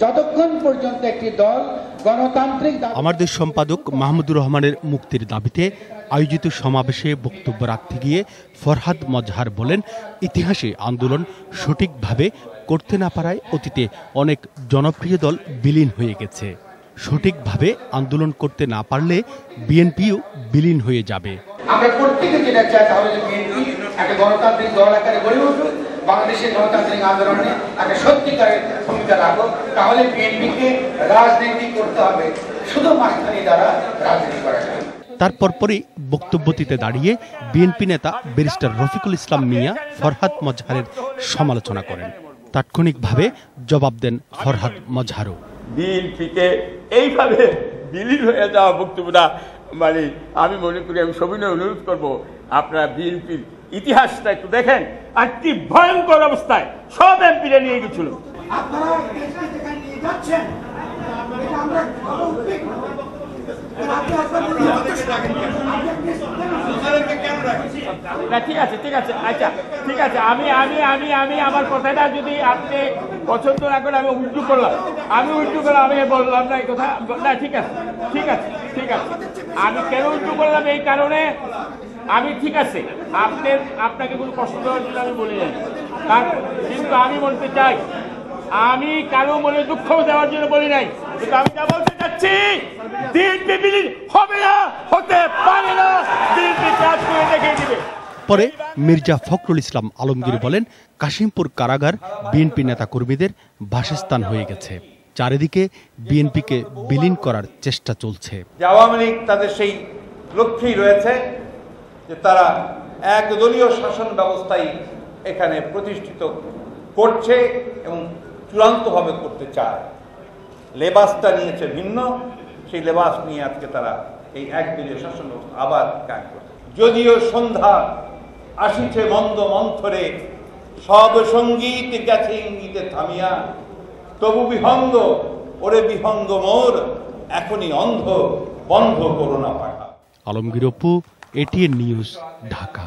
যতক্ষণ পর্যন্ত একটি দল গণতান্ত্রিক আমার দেশ সম্পাদক মাহমুদুর রহমানের মুক্তির দাবিতে আয়োজিত সমাবেশে বক্তব্য রাখতে গিয়ে ফরহাদ মজহার বলেন, ইতিহাসে আন্দোলন সঠিকভাবে করতে না পারায় অতীতে অনেক জনপ্রিয় দল বিলীন হয়ে গেছে। সঠিকভাবে আন্দোলন করতে না পারলে বিএনপিও বিলীন হয়ে যাবে। আমরা প্রত্যেকে যেটা চাই তাহলে বিএনপি একটা গণতান্ত্রিক দল আকারে গড়ে উঠুক, বাংলাদেশের গণতান্ত্রিক আন্দোলনে একটা সত্যিকারের ভূমিকা রাখুক। তাহলে বিএনপিকে রাজনীতি করতে হবে, শুধু মাঝখানি দ্বারা রাজনীতি করা যাবে। তারপরই বক্তব্য দিতে দাঁড়িয়ে বিএনপি নেতা ব্যারিস্টার রফিকুল ইসলাম মিয়া ফরহাদ মজহারের সমালোচনা করেন। তাৎক্ষণিকভাবে জবাব দেন ফরহাদ মজহারও। বিএনপিকে এইভাবে বিলীন হয়ে যাওয়া বক্তব্যটা মানে আমি মনে করি, আমি সবিনয় অনুরোধ করবো, আপনারা বিএনপির ইতিহাসটা একটু দেখেন। আর কি ভয়ঙ্কর অবস্থায় সব এমপিরা নিয়ে গেছিল। ঠিক আছে আচ্ছা ঠিক আছে, আমি আমি আমি আমি আমার কথাটা যদি আপনি পছন্দ না করেন আমি উল্টো করলাম, আমি বললাম না এই কথা না। ঠিক আছে আমি কেন উল্টো করলাম এই কারণে আমি ঠিক আছে আপনাকে কোনো কষ্ট দেওয়ার জন্য আমি বলি নাই, কিন্তু আমি বলতে চাই আমি কারো মনে দুঃখ দেওয়ার জন্য বলি নাই, কিন্তু আমি যা বলতে চাচ্ছি বিএনপি বিলীন হবে না, হতে পারে না, বিএনপি কাজ করে দেখিয়ে দিবে। পরে মির্জা ফখরুল ইসলাম আলমগীর বলেন, কাশিমপুর কারাগার বিএনপি নেতাকর্মীদের বাসস্থান হয়ে গেছে, চারিদিকে বিএনপিকে বিলীন করার চেষ্টা চলছে। আওয়ামী লীগ তাদের সেই লক্ষ্যেই রয়েছে যে তারা একদলীয় শাসন ব্যবস্থাই এখানে প্রতিষ্ঠিত করছে এবং চূড়ান্তভাবে করতে চায়। লেবাসটা নিয়েছে ভিন্ন, সেই লেবাস নিয়ে আজকে তারা এই একদলীয় শাসন ব্যবস্থা আবার কায়েম করছে। যদিও সন্ধ্যা আসিছে মন্দ মন্থরে, সব সঙ্গীত গেছে ইঙ্গিতে থামিয়া, তবু বিহঙ্গ ওরে বিহঙ্গ মোর, এখনই অন্ধ বন্ধ করোনা পাঠা। Alamgir Apu, ATN news, Dhaka.